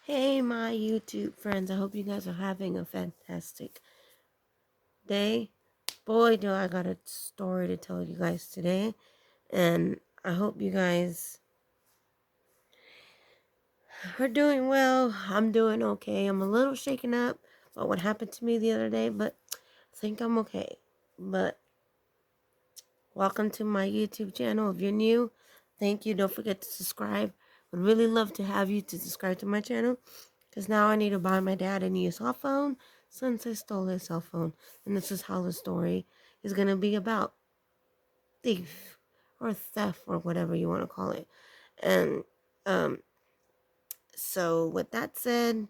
Hey, my YouTube friends. I hope you guys are having a fantastic day. Boy, do I got a story to tell you guys today. And I hope you guys are doing well. I'm doing okay. I'm a little shaken up about what happened to me the other day, but I think I'm okay. But welcome to my YouTube channel. If you're new, thank you. Don't forget to subscribe. Would really love to have you to subscribe to my channel. Because now I need to buy my dad a new cell phone since I stole his cell phone. And this is how the story is going to be about thief or theft or whatever you want to call it. And um, so with that said,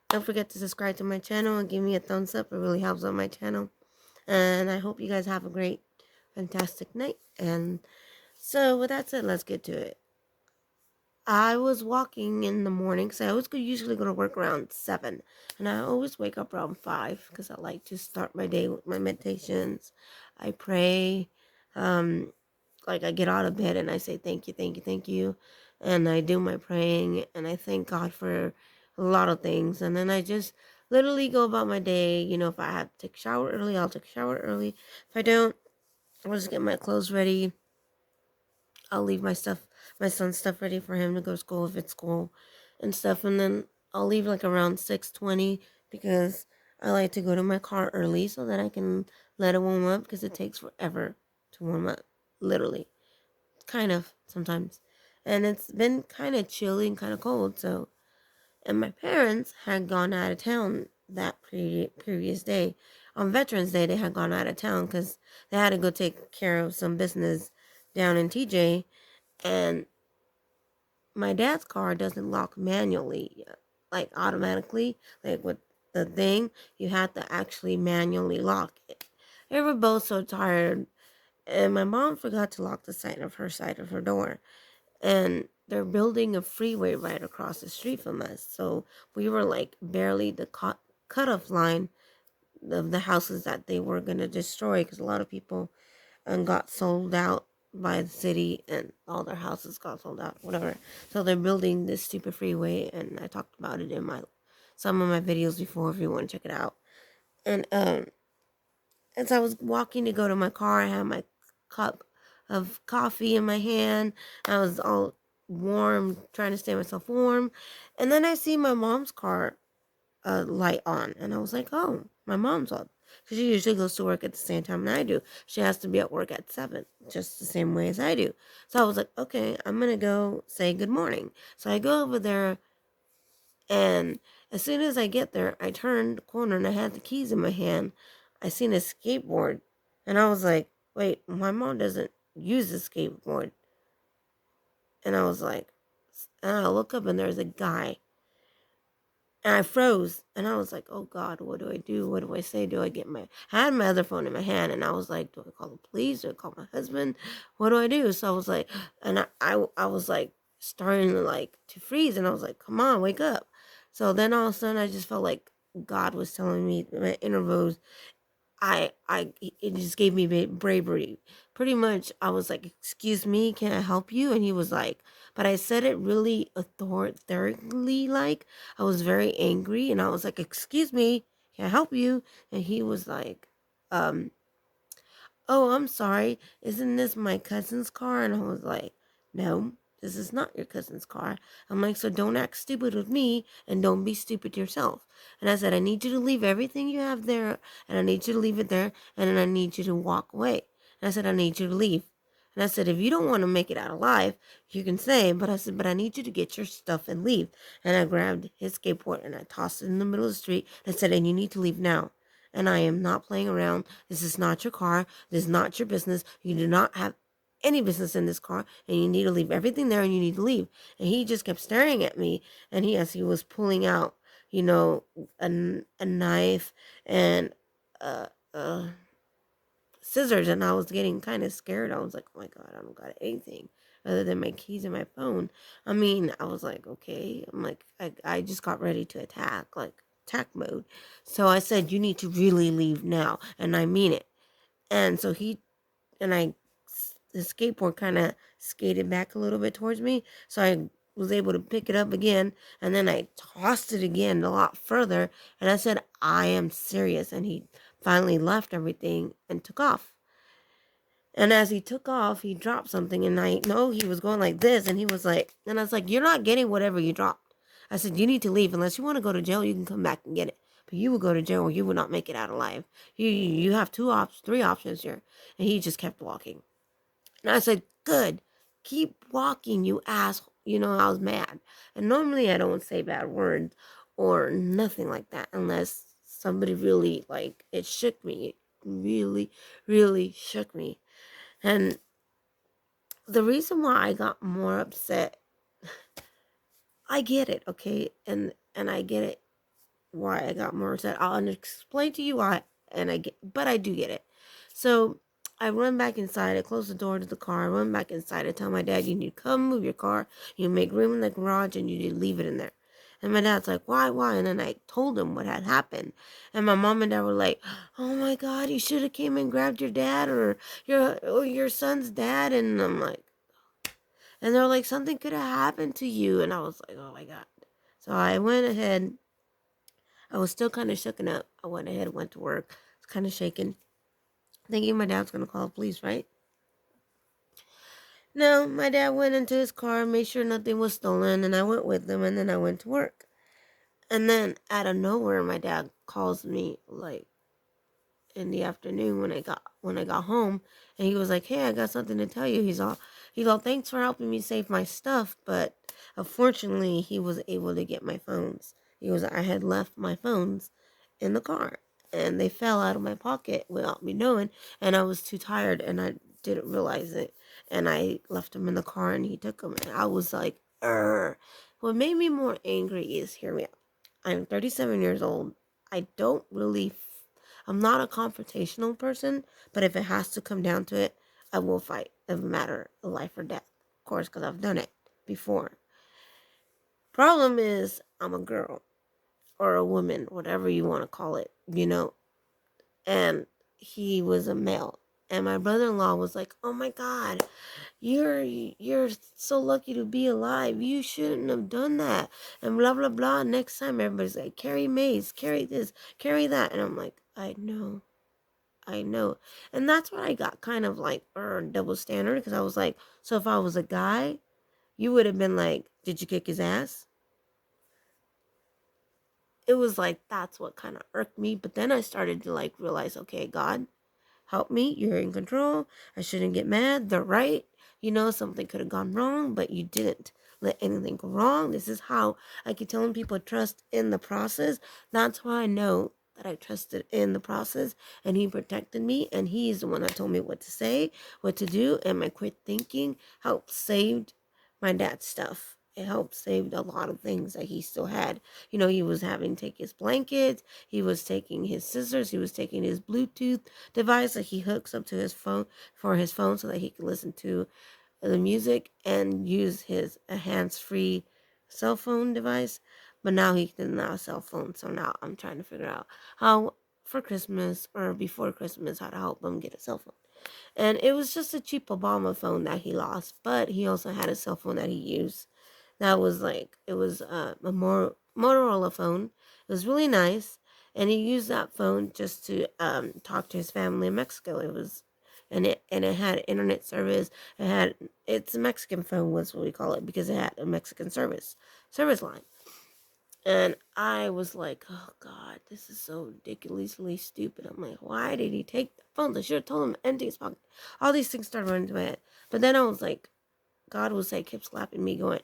don't forget to subscribe to my channel and give me a thumbs up. It really helps on my channel. And I hope you guys have a great, fantastic night. And so with that said, let's get to it. I was walking in the morning because I always usually go to work around 7. And I always wake up around 5 because I like to start my day with my meditations. I pray. Like I get out of bed and I say thank you, thank you, thank you. And I do my praying and I thank God for a lot of things. And then I just literally go about my day. You know, if I have to take a shower early, I'll take a shower early. If I don't, I'll just get my clothes ready. I'll leave my son's stuff ready for him to go to school if it's school and stuff. And then I'll leave like around 6:20 because I like to go to my car early so that I can let it warm up because it takes forever to warm up, literally. Kind of sometimes. And it's been kind of chilly and kind of cold. So, and my parents had gone out of town that previous day. On Veterans Day, they had gone out of town because they had to go take care of some business down in TJ. And my dad's car doesn't lock manually, like automatically, like with the thing. You have to actually manually lock it. They were both so tired, and my mom forgot to lock the side of her door. And they're building a freeway right across the street from us, so we were like barely the cutoff line of the houses that they were gonna destroy because a lot of people got sold out by the city and all their houses got sold out, whatever. So they're building this stupid freeway, and I talked about it in my some of my videos before if you want to check it out. And as I was walking to go to my car, I had my cup of coffee in my hand. I was all warm, trying to stay myself warm. And then I see my mom's car light on, and I was like, oh, my mom's up. Because she usually goes to work at the same time I do. She has to be at work at 7, just the same way as I do. So I was like, okay, I'm going to go say good morning. So I go over there, and as soon as I get there, I turned the corner, and I had the keys in my hand. I seen a skateboard, and I was like, wait, my mom doesn't use a skateboard. And I was like, and I look up, and there's a guy. And I froze, and I was like, "Oh God, what do I do? What do I say? Do I get my?" I had my other phone in my hand, and I was like, "Do I call the police? Do I call my husband? What do I do?" So I was like, and I was like starting to to freeze, and I was like, "Come on, wake up!" So then all of a sudden, I just felt like God was telling me my inner voice, it just gave me bravery. Pretty much, I was like, "Excuse me, can I help you?" And he was like, but I said it really authoritatively, like I was very angry, and I was like, "Excuse me, can I help you?" And he was like, um, "Oh, I'm sorry, isn't this my cousin's car?" And I was like, "No, this is not your cousin's car." I'm like, "So don't act stupid with me and don't be stupid yourself." And I said, "I need you to leave everything you have there, and I need you to leave it there, and then I need you to walk away." And I said, "I need you to leave." And I said, "If you don't want to make it out alive, you can say," but I said, "But I need you to get your stuff and leave." And I grabbed his skateboard and I tossed it in the middle of the street. And I said, "And you need to leave now. And I am not playing around. This is not your car. This is not your business. You do not have any business in this car, and you need to leave everything there, and you need to leave." And he just kept staring at me, and as he was pulling out, you know, a knife and uh, uh, scissors, and I was getting kind of scared. I was like, "Oh my God, I don't got anything other than my keys and my phone." I mean, I was like, okay. I'm like, I just got ready to attack, like attack mode. So I said, "You need to really leave now," and I mean it. And so and the skateboard kind of skated back a little bit towards me. So I was able to pick it up again, and then I tossed it again a lot further, and I said, I am serious. And he finally left everything and took off. And as he took off, he dropped something, and I know he was going like this, and he was like, and I was like, you're not getting whatever you dropped. I said, you need to leave. Unless you want to go to jail, you can come back and get it. But you will go to jail, or you will not make it out alive. You have three options here. And he just kept walking. And I said, good, keep walking, you asshole. You know, I was mad. And normally I don't say bad words or nothing like that unless somebody really, like, it shook me. It really, really shook me. And the reason why I got more upset, I get it, okay? And I get it why I got more upset. I'll explain to you why, but I do get it. So I run back inside. I close the door to the car. I run back inside. I tell my dad, you need to come move your car. You make room in the garage, and you need to leave it in there. And my dad's like, why? And then I told him what had happened. And my mom and dad were like, oh my God, you should have came and grabbed your dad or your son's dad. And I'm like, and they're like, something could have happened to you. And I was like, oh my God. So I went ahead. I was still kind of shooken up. I went ahead and went to work. I was kind of shaken, thinking my dad's going to call the police, right? No, my dad went into his car, made sure nothing was stolen, and I went with him, and then I went to work. And then out of nowhere, my dad calls me like in the afternoon when I got home, and he was like, "Hey, I got something to tell you." He's all, "Thanks for helping me save my stuff, but unfortunately, he was able to get my phones. I had left my phones in the car, and they fell out of my pocket without me knowing, and I was too tired, and I didn't realize it, and I left them in the car, and he took them, and I was like, Urgh. What made me more angry is, hear me out. I'm 37 years old. I don't really I'm not a confrontational person, but if it has to come down to it, I will fight. It doesn't matter life or death, of course, because I've done it before. Problem is, I'm a girl or a woman, whatever you want to call it, and he was a male. And my brother-in-law was like, "Oh my God, you're so lucky to be alive. You shouldn't have done that." And blah blah blah. Next time, everybody's like, "Carry mace, carry this, carry that," and I'm like, I know. And that's where I got kind of like double standard, because I was like, so if I was a guy, you would have been like, did you kick his ass? It was like, that's what kind of irked me. But then I started to like realize, okay, God, help me. You're in control. I shouldn't get mad. They're right. Something could have gone wrong, but you didn't let anything go wrong. This is how I keep telling people, trust in the process. That's how I know that I trusted in the process, and he protected me, and he's the one that told me what to say, what to do, and my quick thinking helped saved my dad's stuff. It helped save a lot of things that he still had. He was having to take his blankets, he was taking his scissors, he was taking his Bluetooth device that he hooks up to his phone so that he can listen to the music and use his hands-free cell phone device. But now he doesn't have a cell phone, so now I'm trying to figure out how for Christmas or before Christmas how to help him get a cell phone. And it was just a cheap Obama phone that he lost, but he also had a cell phone that he used. That was like, it was a Motorola phone. It was really nice, and he used that phone just to talk to his family in Mexico. It had internet service. It's a Mexican phone, was what we call it, because it had a Mexican service line. And I was like, oh God, this is so ridiculously stupid. I'm like, why did he take the phone? I should have told him to empty his pocket. All these things started running to my head. But then I was like, God was like, kept slapping me, going,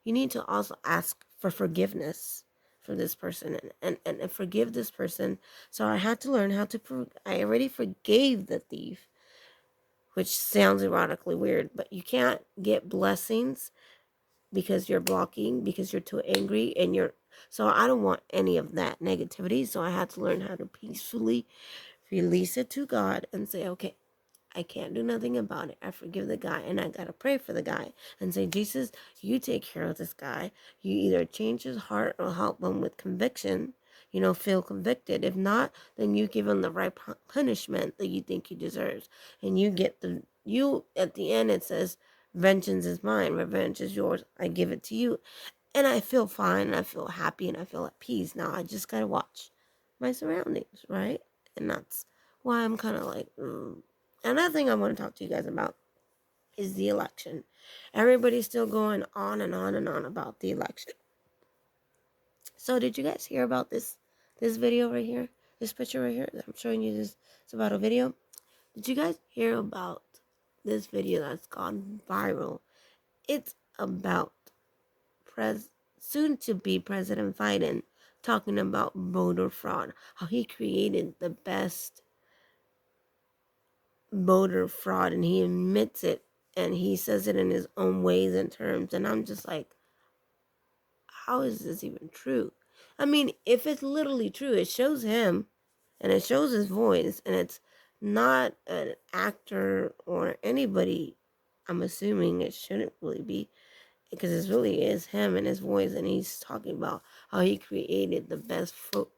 you need to also ask for forgiveness for this person and forgive this person. So I had to learn how to, I already forgave the thief, which sounds ironically weird, but you can't get blessings because you're blocking, because you're too angry, so I don't want any of that negativity. So I had to learn how to peacefully release it to God and say, okay, I can't do nothing about it. I forgive the guy, and I gotta pray for the guy and say, Jesus, you take care of this guy. You either change his heart or help him with conviction, feel convicted. If not, then you give him the right punishment that you think he deserves. And at the end it says, Vengeance is mine. Revenge is yours. I give it to you. And I feel fine, and I feel happy, and I feel at peace. Now I just gotta watch my surroundings, right? And that's why I'm kind of like, Another thing I want to talk to you guys about is the election. Everybody's still going on and on and on about the election. So did you guys hear about this video right here? This picture right here that I'm showing you, this it's about a video. Did you guys hear about this video that's gone viral? It's about soon to be President Biden talking about voter fraud, how he created the best voter fraud, and he admits it, and he says it in his own ways and terms, and I'm just like, how is this even true? I mean, if it's literally true, it shows him and it shows his voice, and it's not an actor or anybody. I'm assuming it shouldn't really be, because it really is him and his voice, and he's talking about how he created the best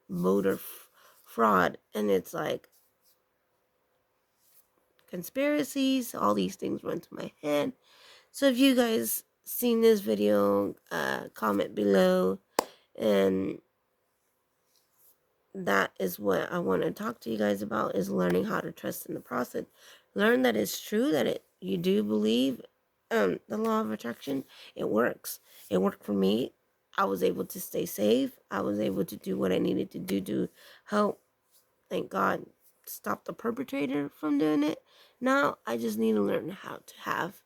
voter fraud, and it's like conspiracies, all these things run to my head. So if you guys seen this video, comment below, and that is what I want to talk to you guys about, is learning how to trust in the process. Learn that it's true, that you do believe the law of attraction. It works. It worked for me. I was able to stay safe. I was able to do what I needed to do to help, thank God, stop the perpetrator from doing it. Now I just need to learn how to have,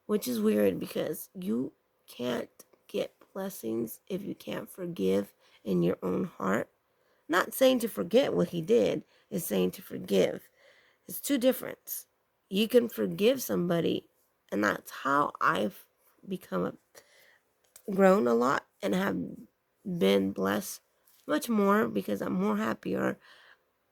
which is weird because you can't get blessings if you can't forgive in your own heart. Not saying to forget what he did, it's saying to forgive. It's two different. You can forgive somebody, and that's how I've grown a lot and have been blessed much more, because I'm more happier.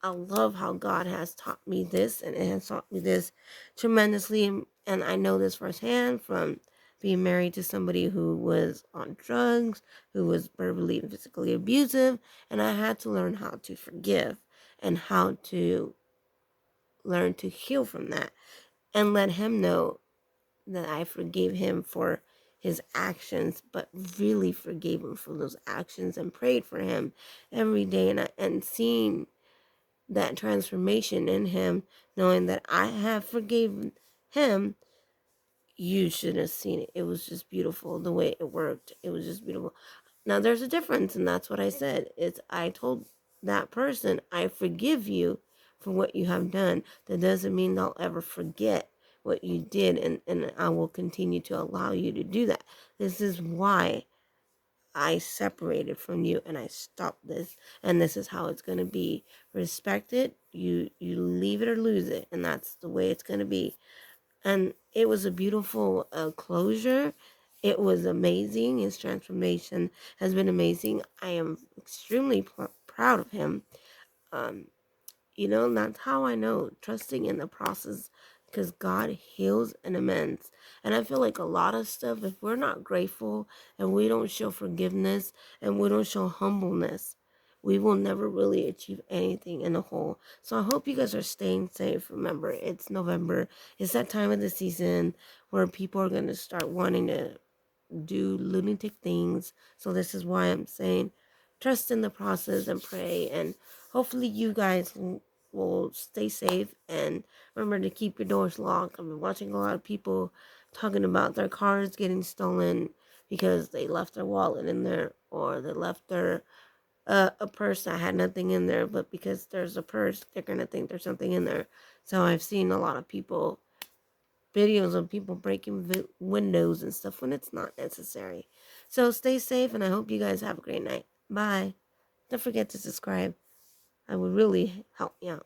I love how God has taught me this, and it has taught me this tremendously, and I know this firsthand from being married to somebody who was on drugs, who was verbally and physically abusive, and I had to learn how to forgive and how to learn to heal from that, and let him know that I forgave him for his actions, but really forgave him for those actions, and prayed for him every day, and seeing that transformation in him, knowing that I have forgiven him. You should have seen it. It was just beautiful the way it worked. It was just beautiful. Now there's a difference, and that's what I said. I told that person, I forgive you for what you have done. That doesn't mean they'll ever forget what you did, and I will continue to allow you to do that. This is why I separated from you, and I stopped this, and this is how it's going to be. Respect it. You leave it or lose it, and that's the way it's going to be. And it was a beautiful closure. It was amazing. His transformation has been amazing. I am extremely proud of him. And that's how I know, trusting in the process, because God heals and amends. And I feel like a lot of stuff, if we're not grateful and we don't show forgiveness and we don't show humbleness, we will never really achieve anything in the whole. So I hope you guys are staying safe. Remember, it's November. It's that time of the season where people are going to start wanting to do lunatic things. So this is why I'm saying trust in the process and pray, and hopefully you guys will stay safe, and remember to keep your doors locked. I've been watching a lot of people talking about their cars getting stolen because they left their wallet in there, or they left their a purse that had nothing in there, but because there's a purse, they're gonna think there's something in there. So I've seen a lot of videos of people breaking windows and stuff when it's not necessary. So stay safe, and I hope you guys have a great night. Bye. Don't forget to subscribe. I would really help me out.